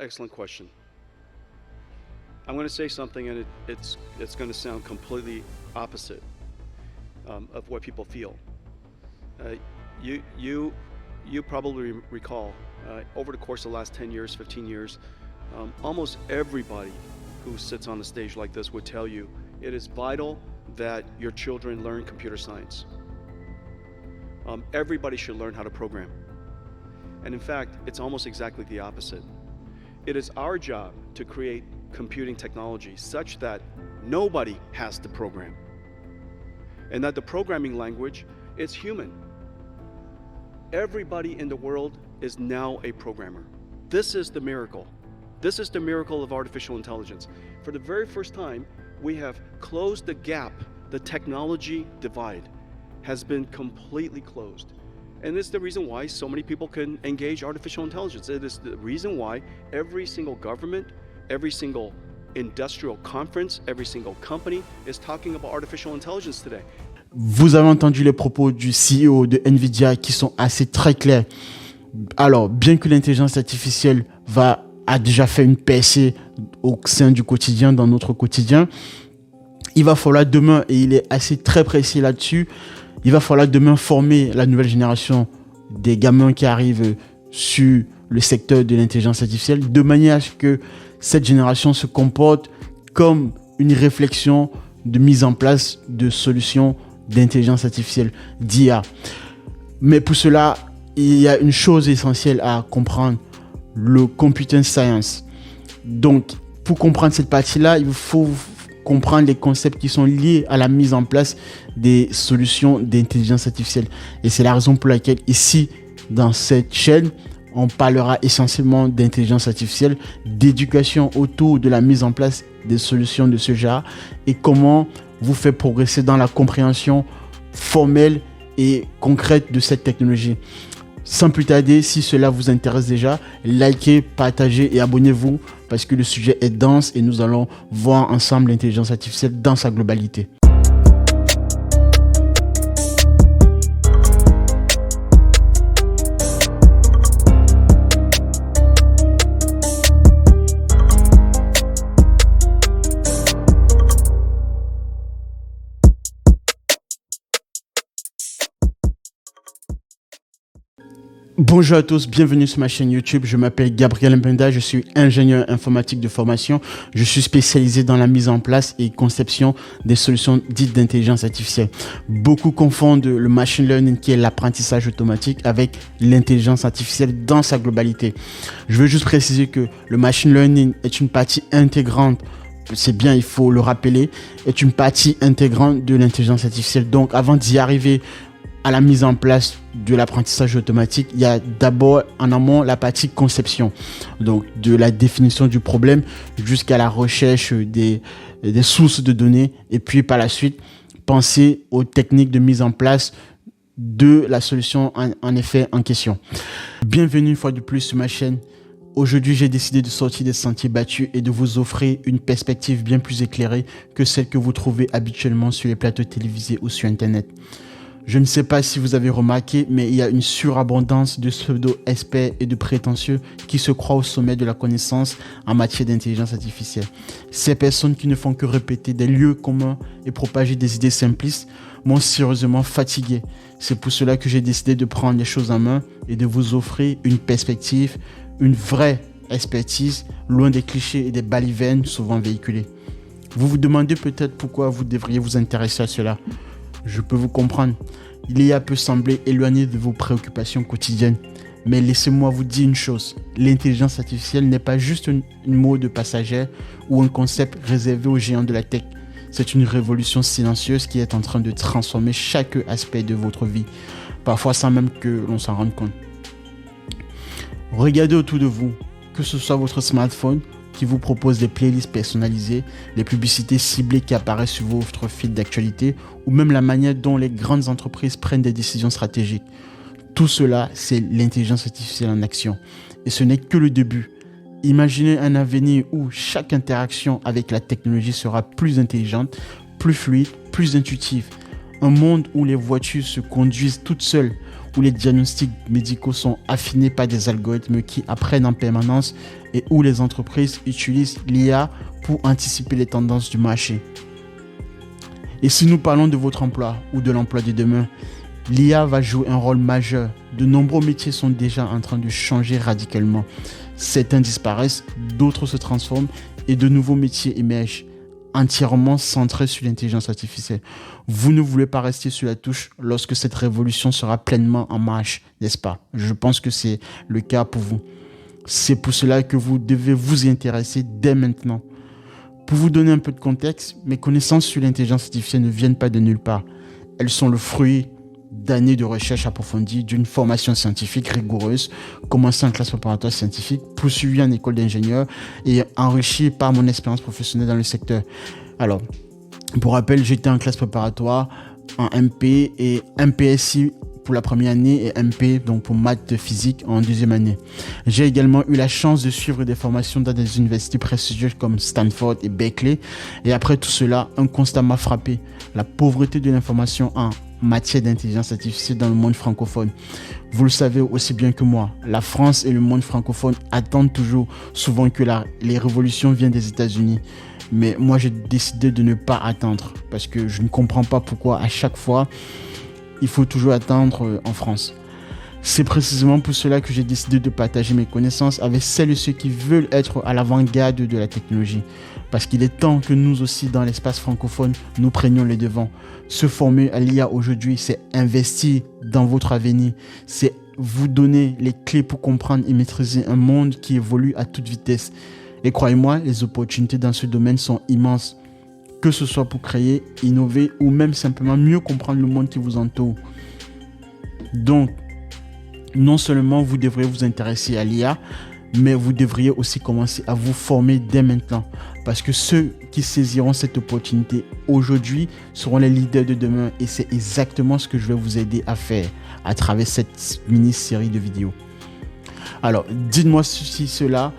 Excellent question. I'm going to say something, and it's going to sound completely opposite of what people feel. You probably recall over the course of the last 10 years, 15 years, almost everybody who sits on a stage like this would tell you it is vital that your children learn computer science. Everybody should learn how to program. And in fact, it's almost exactly the opposite. It is our job to create computing technology such that nobody has to program. And that the programming language is human. Everybody in the world is now a programmer. This is the miracle. This is the miracle of artificial intelligence. For the very first time, we have closed the gap. The technology divide has been completely closed. And this is the reason why so many people can engage artificial intelligence. It is the reason why every single government, every single industrial conference, every single company is talking about artificial intelligence today. Vous avez entendu les propos du CEO de Nvidia qui sont assez très clairs. Alors, bien que l'intelligence artificielle a déjà fait une percée au sein du quotidien, dans notre quotidien, il va falloir demain, et il est assez très précis là-dessus, il va falloir demain former la nouvelle génération des gamins qui arrivent sur le secteur de l'intelligence artificielle de manière à ce que cette génération se comporte comme une réflexion de mise en place de solutions d'intelligence artificielle, d'IA. Mais pour cela, il y a une chose essentielle à comprendre, le computer science. Donc, pour comprendre cette partie-là, il faut comprendre les concepts qui sont liés à la mise en place des solutions d'intelligence artificielle. Et c'est la raison pour laquelle ici, dans cette chaîne, on parlera essentiellement d'intelligence artificielle, d'éducation autour de la mise en place des solutions de ce genre et comment vous faire progresser dans la compréhension formelle et concrète de cette technologie. Sans plus tarder, si cela vous intéresse déjà, likez, partagez et abonnez-vous parce que le sujet est dense et nous allons voir ensemble l'intelligence artificielle dans sa globalité. Bonjour à tous, bienvenue sur ma chaîne YouTube. Je m'appelle Gabriel Mpenda, je suis ingénieur informatique de formation. Je suis spécialisé dans la mise en place et conception des solutions dites d'intelligence artificielle. Beaucoup confondent le machine learning qui est l'apprentissage automatique avec l'intelligence artificielle dans sa globalité. Je veux juste préciser que le machine learning est une partie intégrante, c'est bien, il faut le rappeler, est une partie intégrante de l'intelligence artificielle. Donc avant d'y arriver à la mise en place de l'apprentissage automatique, il y a d'abord en amont la partie conception, donc de la définition du problème jusqu'à la recherche des sources de données et puis par la suite penser aux techniques de mise en place de la solution en effet en question. Bienvenue une fois de plus sur ma chaîne. Aujourd'hui, j'ai décidé de sortir des sentiers battus et de vous offrir une perspective bien plus éclairée que celle que vous trouvez habituellement sur les plateaux télévisés ou sur Internet. Je ne sais pas si vous avez remarqué, mais il y a une surabondance de pseudo-experts et de prétentieux qui se croient au sommet de la connaissance en matière d'intelligence artificielle. Ces personnes qui ne font que répéter des lieux communs et propager des idées simplistes m'ont sérieusement fatigué. C'est pour cela que j'ai décidé de prendre les choses en main et de vous offrir une perspective, une vraie expertise, loin des clichés et des balivernes souvent véhiculés. Vous vous demandez peut-être pourquoi vous devriez vous intéresser à cela. Je peux vous comprendre. L'IA peut sembler éloignée de vos préoccupations quotidiennes. Mais laissez-moi vous dire une chose. L'intelligence artificielle n'est pas juste une mode passagère ou un concept réservé aux géants de la tech. C'est une révolution silencieuse qui est en train de transformer chaque aspect de votre vie. Parfois sans même que l'on s'en rende compte. Regardez autour de vous, que ce soit votre smartphone qui vous propose des playlists personnalisées, les publicités ciblées qui apparaissent sur votre fil d'actualité ou même la manière dont les grandes entreprises prennent des décisions stratégiques. Tout cela, c'est l'intelligence artificielle en action. Et ce n'est que le début. Imaginez un avenir où chaque interaction avec la technologie sera plus intelligente, plus fluide, plus intuitive. Un monde où les voitures se conduisent toutes seules, où les diagnostics médicaux sont affinés par des algorithmes qui apprennent en permanence et où les entreprises utilisent l'IA pour anticiper les tendances du marché. Et si nous parlons de votre emploi ou de l'emploi de demain, l'IA va jouer un rôle majeur. De nombreux métiers sont déjà en train de changer radicalement. Certains disparaissent, d'autres se transforment et de nouveaux métiers émergent, entièrement centrés sur l'intelligence artificielle. Vous ne voulez pas rester sur la touche lorsque cette révolution sera pleinement en marche, n'est-ce pas? Je pense que c'est le cas pour vous. C'est pour cela que vous devez vous y intéresser dès maintenant. Pour vous donner un peu de contexte, mes connaissances sur l'intelligence artificielle ne viennent pas de nulle part. Elles sont le fruit d'années de recherche approfondie, d'une formation scientifique rigoureuse, commencée en classe préparatoire scientifique, poursuivie en école d'ingénieur et enrichie par mon expérience professionnelle dans le secteur. Alors, pour rappel, j'étais en classe préparatoire en MP et MPSI pour la première année et MP, donc pour maths physique, en deuxième année. J'ai également eu la chance de suivre des formations dans des universités prestigieuses comme Stanford et Berkeley. Et après tout cela, un constat m'a frappé: la pauvreté de l'information en matière d'intelligence artificielle dans le monde francophone. Vous le savez aussi bien que moi, la France et le monde francophone attendent toujours souvent que les révolutions viennent des États-Unis. Mais moi, j'ai décidé de ne pas attendre parce que je ne comprends pas pourquoi à chaque fois, il faut toujours attendre en France. C'est précisément pour cela que j'ai décidé de partager mes connaissances avec celles et ceux qui veulent être à l'avant-garde de la technologie. Parce qu'il est temps que nous aussi, dans l'espace francophone, nous prenions les devants. Se former à l'IA aujourd'hui, c'est investir dans votre avenir. C'est vous donner les clés pour comprendre et maîtriser un monde qui évolue à toute vitesse. Et croyez-moi, les opportunités dans ce domaine sont immenses. Que ce soit pour créer, innover ou même simplement mieux comprendre le monde qui vous entoure. Donc, non seulement vous devriez vous intéresser à l'IA, mais vous devriez aussi commencer à vous former dès maintenant. Parce que ceux qui saisiront cette opportunité aujourd'hui seront les leaders de demain. Et c'est exactement ce que je vais vous aider à faire à travers cette mini-série de vidéos. Alors, dites-moi si cela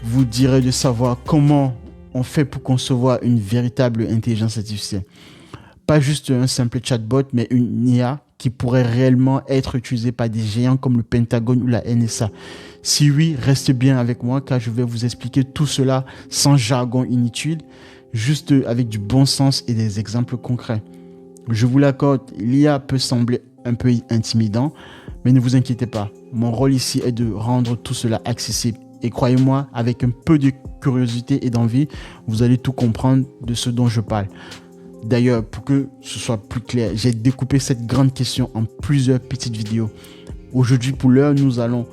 vous dirait de savoir comment on fait pour concevoir une véritable intelligence artificielle. Pas juste un simple chatbot, mais une IA qui pourrait réellement être utilisée par des géants comme le Pentagone ou la NSA. Si oui, restez bien avec moi car je vais vous expliquer tout cela sans jargon inutile, juste avec du bon sens et des exemples concrets. Je vous l'accorde, l'IA peut sembler un peu intimidant, mais ne vous inquiétez pas. Mon rôle ici est de rendre tout cela accessible. Et croyez-moi, avec un peu de curiosité et d'envie, vous allez tout comprendre de ce dont je parle. D'ailleurs, pour que ce soit plus clair, j'ai découpé cette grande question en plusieurs petites vidéos. Aujourd'hui, pour l'heure, nous allons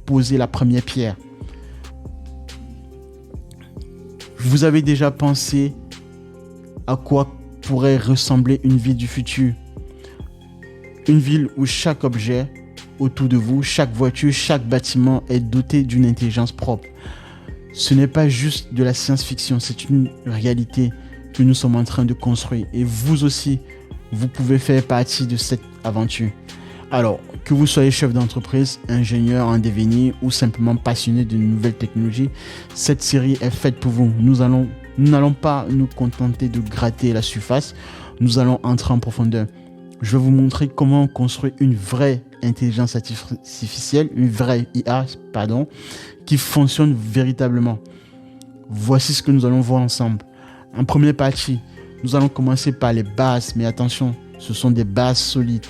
poser la première pierre. Vous avez déjà pensé à quoi pourrait ressembler une ville du futur? Une ville où chaque objet autour de vous, chaque voiture, chaque bâtiment est doté d'une intelligence propre. Ce n'est pas juste de la science-fiction, c'est une réalité que nous sommes en train de construire. Et vous aussi, vous pouvez faire partie de cette aventure. Alors, que vous soyez chef d'entreprise, ingénieur en devenir ou simplement passionné de nouvelles technologies, cette série est faite pour vous. Nous n'allons pas nous contenter de gratter la surface, nous allons entrer en profondeur. Je vais vous montrer comment construire une vraie intelligence artificielle, une vraie IA, qui fonctionne véritablement. Voici ce que nous allons voir ensemble. En première partie, nous allons commencer par les bases, mais attention, ce sont des bases solides.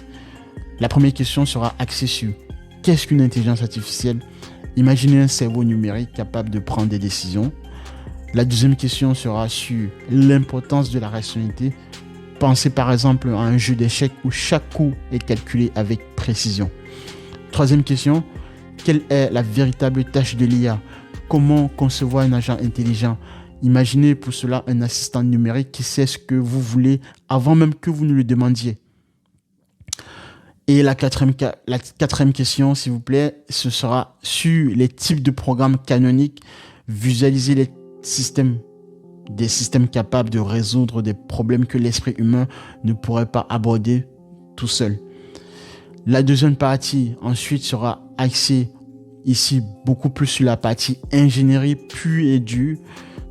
La première question sera axée sur qu'est-ce qu'une intelligence artificielle? Imaginez un cerveau numérique capable de prendre des décisions. La deuxième question sera sur l'importance de la rationalité. Pensez par exemple à un jeu d'échecs où chaque coup est calculé avec précision. Troisième question, quelle est la véritable tâche de l'IA? Comment concevoir un agent intelligent? Imaginez pour cela un assistant numérique qui sait ce que vous voulez avant même que vous ne le demandiez. Et la quatrième question, s'il vous plaît, ce sera sur les types de programmes canoniques. Visualisez des systèmes capables de résoudre des problèmes que l'esprit humain ne pourrait pas aborder tout seul. La deuxième partie, ensuite, sera axée ici beaucoup plus sur la partie ingénierie pure et dure,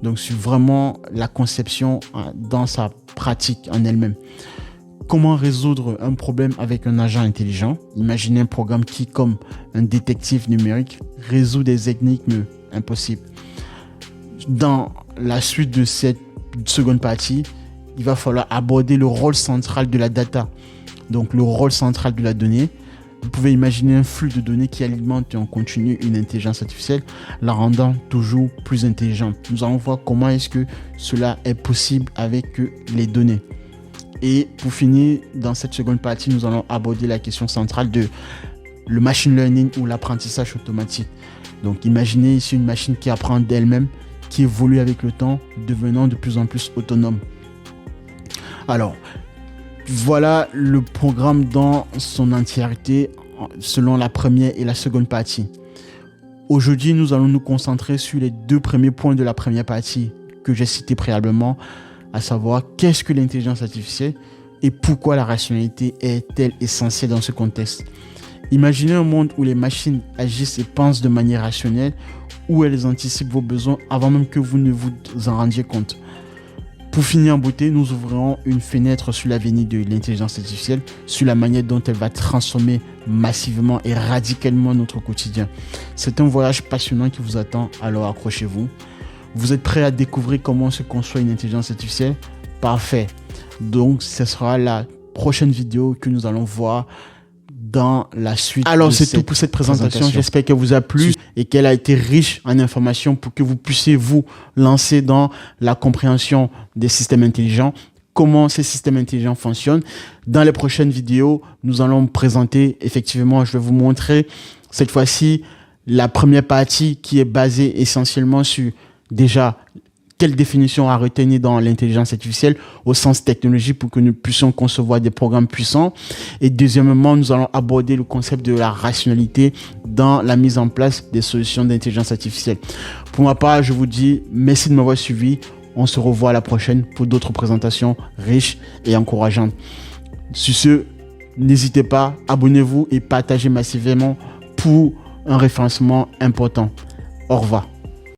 donc sur vraiment la conception dans sa pratique en elle-même. Comment résoudre un problème avec un agent intelligent? Imaginez un programme qui, comme un détective numérique, résout des énigmes impossible. Dans la suite de cette seconde partie, il va falloir aborder le rôle central de la data, donc le rôle central de la donnée. Vous pouvez imaginer un flux de données qui alimente en continu une intelligence artificielle, la rendant toujours plus intelligente. Nous allons voir comment est-ce que cela est possible avec les données. Et pour finir, dans cette seconde partie, nous allons aborder la question centrale de le machine learning ou l'apprentissage automatique. Donc imaginez ici une machine qui apprend d'elle-même, qui évolue avec le temps, devenant de plus en plus autonome. Alors, voilà le programme dans son entièreté selon la première et la seconde partie. Aujourd'hui, nous allons nous concentrer sur les deux premiers points de la première partie que j'ai cités préalablement, à savoir qu'est-ce que l'intelligence artificielle et pourquoi la rationalité est-elle essentielle dans ce contexte. Imaginez un monde où les machines agissent et pensent de manière rationnelle, où elles anticipent vos besoins avant même que vous ne vous en rendiez compte. Pour finir en beauté, nous ouvrirons une fenêtre sur l'avenir de l'intelligence artificielle, sur la manière dont elle va transformer massivement et radicalement notre quotidien. C'est un voyage passionnant qui vous attend, alors accrochez-vous. Vous êtes prêts à découvrir comment se construit une intelligence artificielle? Parfait. Donc, ce sera la prochaine vidéo que nous allons voir dans la suite. Alors, c'est tout pour cette présentation. J'espère qu'elle vous a plu et qu'elle a été riche en informations pour que vous puissiez vous lancer dans la compréhension des systèmes intelligents, comment ces systèmes intelligents fonctionnent. Dans les prochaines vidéos, nous allons présenter, effectivement, je vais vous montrer cette fois-ci la première partie qui est basée essentiellement sur déjà quelle définition à retenir dans l'intelligence artificielle au sens technologique pour que nous puissions concevoir des programmes puissants. Et deuxièmement, nous allons aborder le concept de la rationalité dans la mise en place des solutions d'intelligence artificielle. Pour ma part, je vous dis merci de m'avoir suivi. On se revoit à la prochaine pour d'autres présentations riches et encourageantes. Sur ce, n'hésitez pas, abonnez-vous et partagez massivement pour un référencement important. Au revoir.